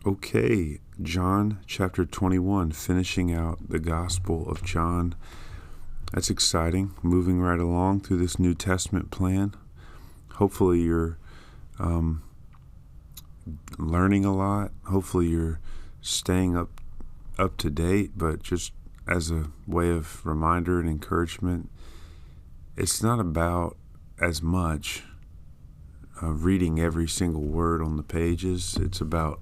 Okay, John chapter 21, finishing out the Gospel of John. That's exciting, moving right along through this New Testament plan. Hopefully you're learning a lot. Hopefully you're staying up to date, but just as a way of reminder and encouragement, it's not about as much reading every single word on the pages. It's about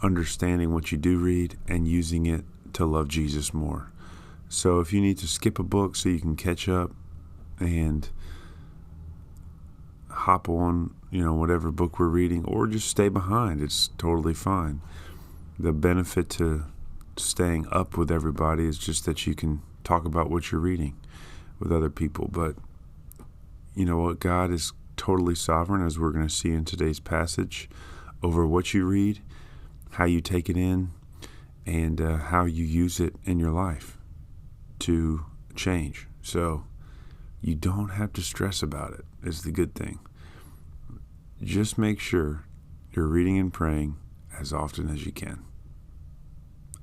understanding what you do read and using it to love Jesus more. So if you need to skip a book so you can catch up and hop on, whatever book we're reading, or just stay behind, it's totally fine. The benefit to staying up with everybody is just that you can talk about what you're reading with other people. But you know what? God is totally sovereign, as we're going to see in today's passage, over what you read, how you take it in, and how you use it in your life to change. So you don't have to stress about it, is the good thing. Just make sure you're reading and praying as often as you can,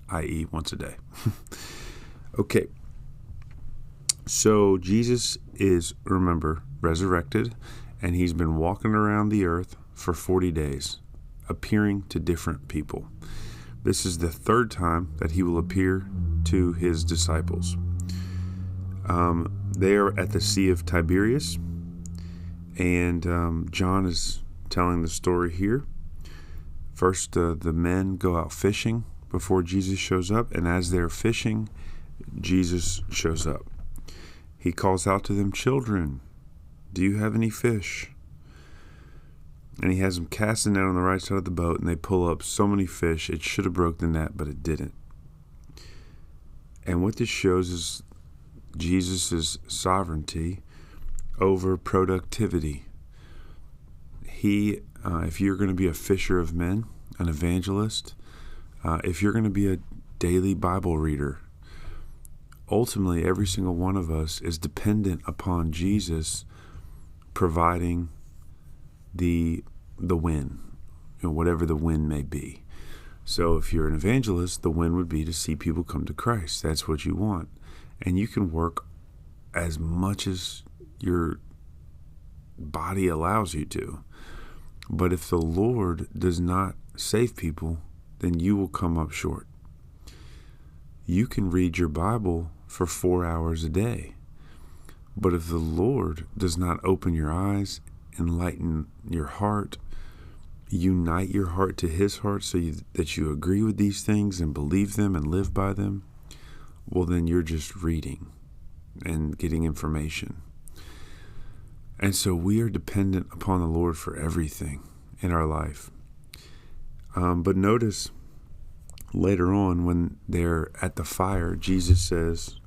i.e. once a day. Okay. So Jesus is, remember, resurrected, and he's been walking around the earth for 40 days, appearing to different people. This is the third time that he will appear to his disciples. They are at the Sea of Tiberias, and John is telling the story here. First, the men go out fishing before Jesus shows up, and as they're fishing, Jesus shows up. He calls out to them, "Children, do you have any fish?" And he has them casting out on the right side of the boat, and they pull up so many fish, it should have broke the net, but it didn't. And what this shows is Jesus' sovereignty over productivity. If you're going to be a fisher of men, an evangelist, if you're going to be a daily Bible reader, ultimately every single one of us is dependent upon Jesus providing the win, whatever the win may be. So if you're an evangelist, the win would be to see people come to Christ. That's what you want. And you can work as much as your body allows you to. But if the Lord does not save people, then you will come up short. You can read your Bible for 4 hours a day. But if the Lord does not open your eyes, enlighten your heart, unite your heart to his heart so that you agree with these things and believe them and live by them, well, then you're just reading and getting information. And so we are dependent upon the Lord for everything in our life. But notice later on when they're at the fire, Jesus says,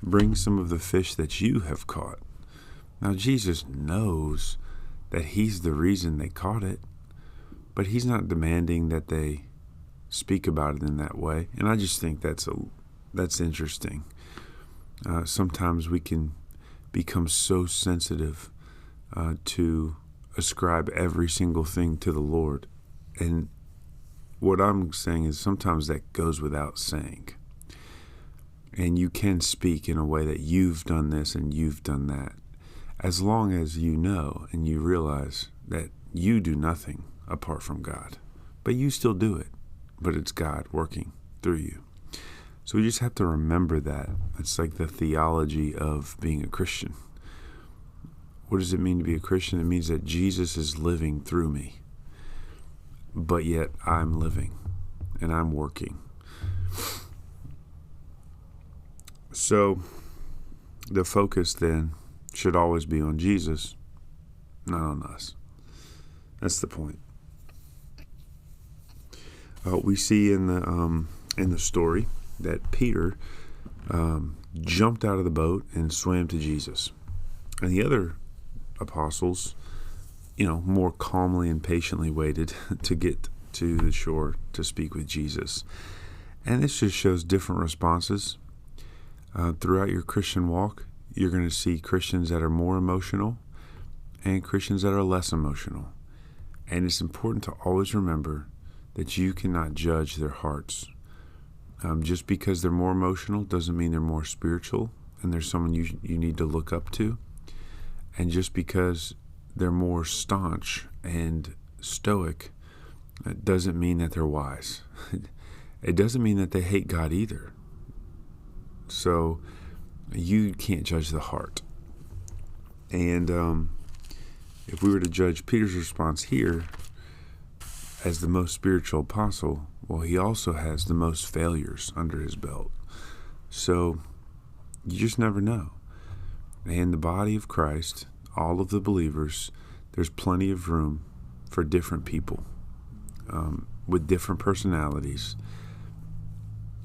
"Bring some of the fish that you have caught." Now, Jesus knows that he's the reason they caught it, but he's not demanding that they speak about it in that way. And I just think that's interesting. Sometimes we can become so sensitive to ascribe every single thing to the Lord. And what I'm saying is sometimes that goes without saying. And you can speak in a way that you've done this and you've done that, as long as you know and you realize that you do nothing apart from God. But you still do it, but it's God working through you. So we just have to remember that. It's like the theology of being a Christian. What does it mean to be a Christian? It means that Jesus is living through me, but yet I'm living and I'm working. So the focus then should always be on Jesus, not on us. That's the point. We see in the story that Peter jumped out of the boat and swam to Jesus, and the other apostles, more calmly and patiently waited to get to the shore to speak with Jesus. And this just shows different responses. Throughout your Christian walk, you're going to see Christians that are more emotional and Christians that are less emotional. And it's important to always remember that you cannot judge their hearts. Just because they're more emotional doesn't mean they're more spiritual and there's someone you need to look up to. And just because they're more staunch and stoic, it doesn't mean that they're wise. It doesn't mean that they hate God either. So you can't judge the heart. And if we were to judge Peter's response here as the most spiritual apostle, well, he also has the most failures under his belt. So you just never know. And the body of Christ, all of the believers, there's plenty of room for different people with different personalities.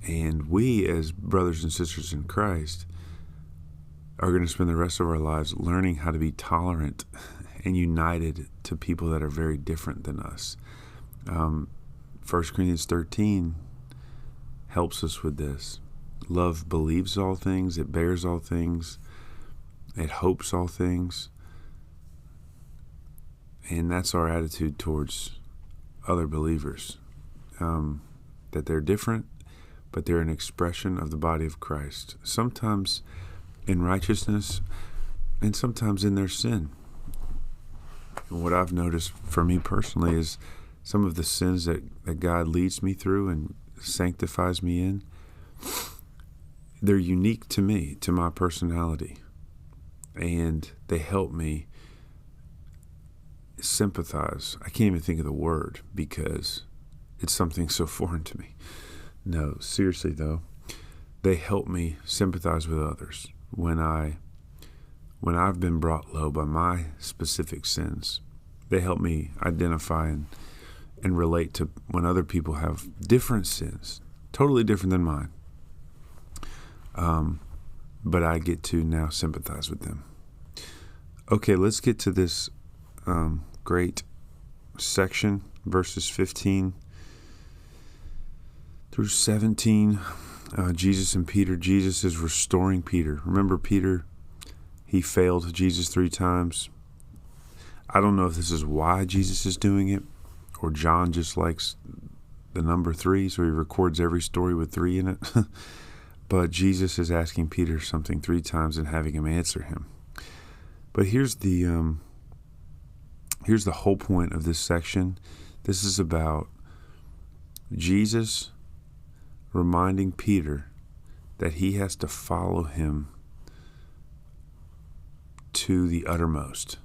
And we, as brothers and sisters in Christ, are going to spend the rest of our lives learning how to be tolerant and united to people that are very different than us. 1 Corinthians 13 helps us with this. Love believes all things, it bears all things, it hopes all things. And that's our attitude towards other believers. That they're different, but they're an expression of the body of Christ. Sometimes in righteousness, and sometimes in their sin. And what I've noticed for me personally is some of the sins that God leads me through and sanctifies me in, they're unique to me, to my personality. And they help me sympathize. I can't even think of the word because it's something so foreign to me. No, seriously though, they help me sympathize with others when I've been brought low by my specific sins. They help me identify and relate to when other people have different sins, totally different than mine. But I get to now sympathize with them. Okay, let's get to this great section, verses 15 through 17. Jesus and Peter. Jesus is restoring Peter. Remember Peter? He failed Jesus 3 times. I don't know if this is why Jesus is doing it, or John just likes the number 3, so he records every story with 3 in it. But Jesus is asking Peter something 3 times and having him answer him. But here's the whole point of this section. This is about Jesus reminding Peter that he has to follow him to the uttermost.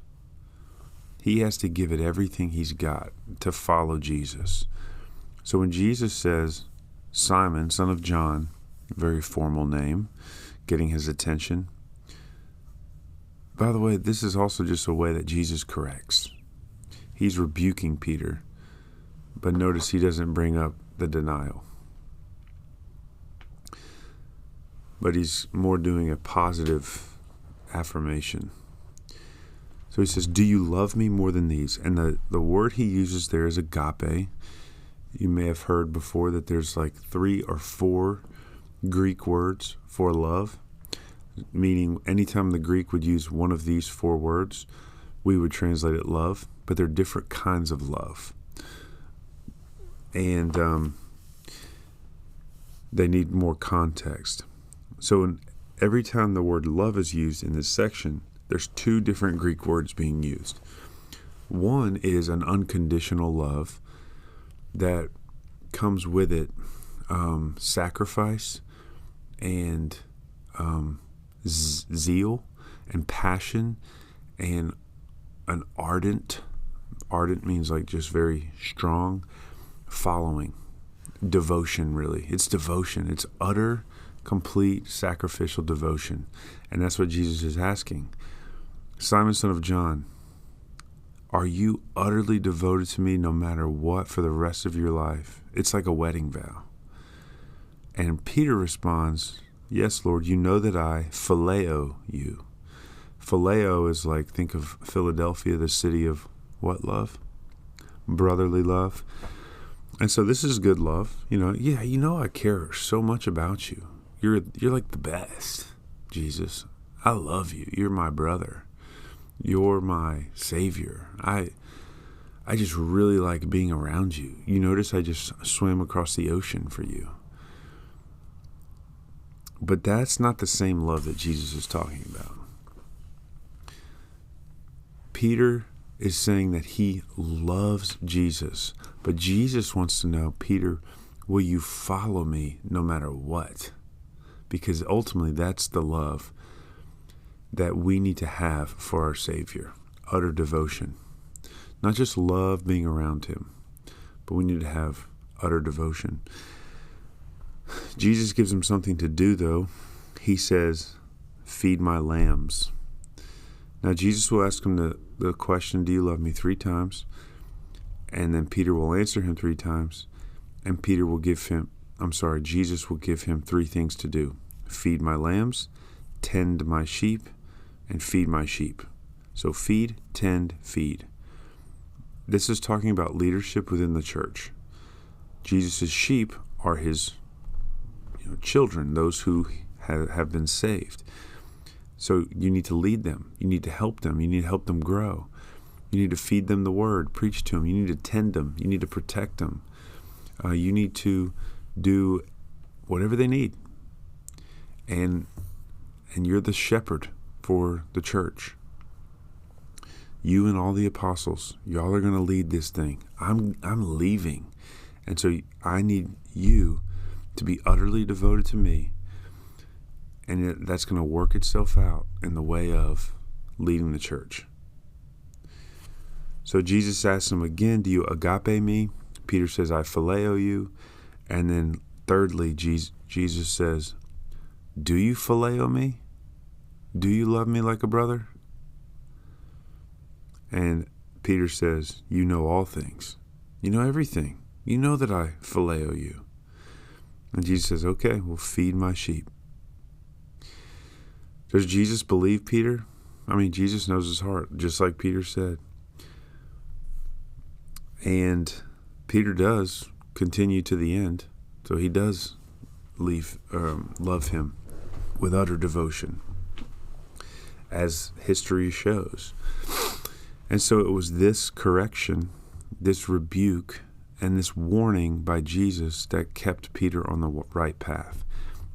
He has to give it everything he's got to follow Jesus. So when Jesus says, Simon, son of John, very formal name, getting his attention. By the way, this is also just a way that Jesus corrects. He's rebuking Peter, but notice he doesn't bring up the denial. But he's more doing a positive affirmation. So he says, do you love me more than these? And the word he uses there is agape. You may have heard before that there's like 3 or 4 Greek words for love, meaning anytime the Greek would use one of these 4 words, we would translate it love, but they're different kinds of love. And they need more context. So every time the word love is used in this section, there's 2 different Greek words being used. One is an unconditional love that comes with it sacrifice and zeal and passion and an ardent means like just very strong following, devotion. Really, it's devotion. It's utter, complete, sacrificial devotion. And that's what Jesus is asking. Simon, son of John, are you utterly devoted to me no matter what for the rest of your life? It's like a wedding vow. And Peter responds, yes, Lord, you know that I phileo you. Phileo is like, think of Philadelphia, the city of what love? Brotherly love. And so this is good love. I care so much about you. You're like the best, Jesus. I love you. You're my brother. You're my Savior. I I just really like being around you. You notice I just swam across the ocean for you. But that's not the same love that Jesus is talking about. Peter is saying that he loves Jesus, but Jesus wants to know, Peter, will you follow me no matter what? Because ultimately that's the love that we need to have for our Savior, utter devotion. Not just love being around him, but we need to have utter devotion. Jesus gives him something to do, though. He says, feed my lambs. Now, Jesus will ask him the question, do you love me 3 times? And then Peter will answer him 3 times. And Jesus will give him 3 things to do. Feed my lambs, tend my sheep, and feed my sheep. So feed, tend, feed. This is talking about leadership within the church. Jesus' sheep are his children, those who have been saved. So you need to lead them. You need to help them. You need to help them grow. You need to feed them the word, preach to them. You need to tend them. You need to protect them. You need to do whatever they need. And you're the shepherd for the church. You and all the apostles, y'all are going to lead this thing. I'm leaving. And so I need you to be utterly devoted to me. And that's going to work itself out in the way of leading the church. So Jesus asks him again, do you agape me? Peter says, I phileo you. And then thirdly, Jesus says, do you phileo me? Do you love me like a brother? And Peter says, you know all things. You know everything. You know that I phileo you. And Jesus says, okay, well, feed my sheep. Does Jesus believe Peter? I mean, Jesus knows his heart, just like Peter said. And Peter does continue to the end. So he does love him with utter devotion, as history shows. And so it was this correction, this rebuke, and this warning by Jesus that kept Peter on the right path.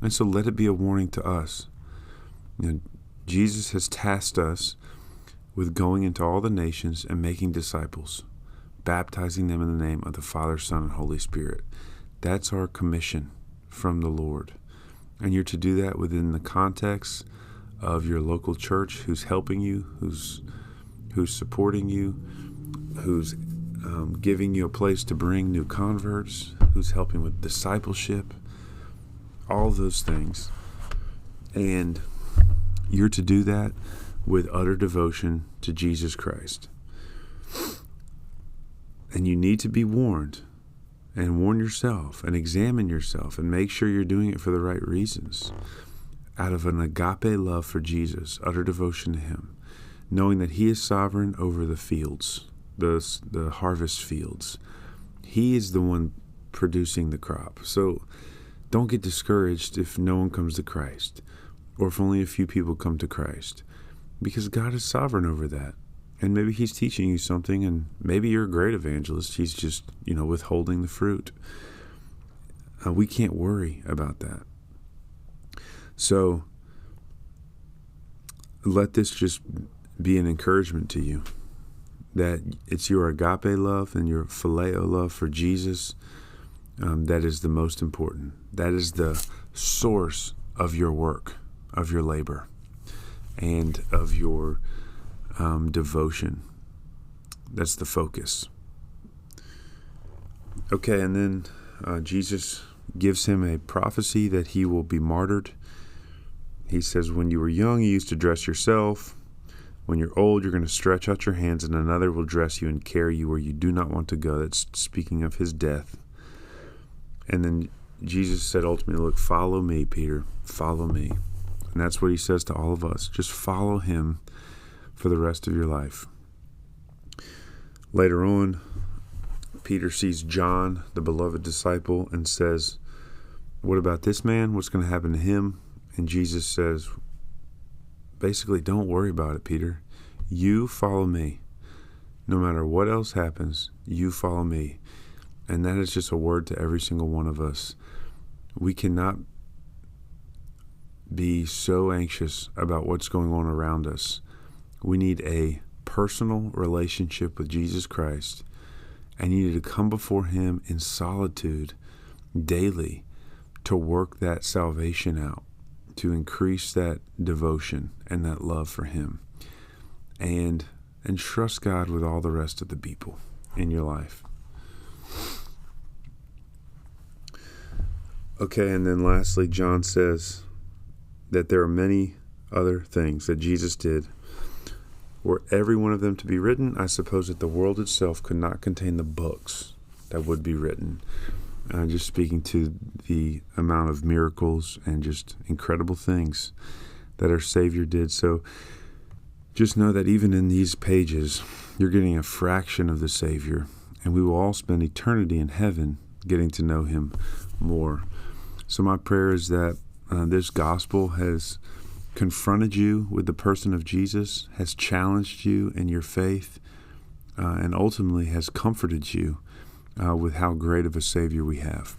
And so let it be a warning to us. Jesus has tasked us with going into all the nations and making disciples, baptizing them in the name of the Father, Son, and Holy Spirit. That's our commission from the Lord. And you're to do that within the context of your local church, who's helping you, who's supporting you, who's giving you a place to bring new converts, who's helping with discipleship, all those things. And you're to do that with utter devotion to Jesus Christ. And you need to be warned, and warn yourself, and examine yourself, and make sure you're doing it for the right reasons. Out of an agape love for Jesus, utter devotion to him, knowing that he is sovereign over the fields, the harvest fields. He is the one producing the crop. So don't get discouraged if no one comes to Christ, or if only a few people come to Christ, because God is sovereign over that. And maybe he's teaching you something, and maybe you're a great evangelist. He's just, withholding the fruit. We can't worry about that. So let this just be an encouragement to you, that it's your agape love and your phileo love for Jesus that is the most important. That is the source of your work, of your labor, and of your devotion. That's the focus. Okay, and then Jesus gives him a prophecy that he will be martyred. He says, when you were young, you used to dress yourself. When you're old, you're going to stretch out your hands, and another will dress you and carry you where you do not want to go. That's speaking of his death. And then Jesus said ultimately, look, follow me, Peter. Follow me. And that's what he says to all of us. Just follow him for the rest of your life. Later on, Peter sees John, the beloved disciple, and says, what about this man? What's going to happen to him? And Jesus says, basically, don't worry about it, Peter. You follow me. No matter what else happens, you follow me. And that is just a word to every single one of us. We cannot be so anxious about what's going on around us. We need a personal relationship with Jesus Christ, and you need to come before him in solitude daily to work that salvation out, to increase that devotion and that love for him, and trust God with all the rest of the people in your life. Okay, and then lastly, John says that there are many other things that Jesus did. Were every one of them to be written, I suppose that the world itself could not contain the books that would be written. Just speaking to the amount of miracles and just incredible things that our Savior did. So just know that even in these pages, you're getting a fraction of the Savior, and we will all spend eternity in heaven getting to know him more. So my prayer is that this gospel has confronted you with the person of Jesus, has challenged you in your faith, and ultimately has comforted you with how great of a Savior we have.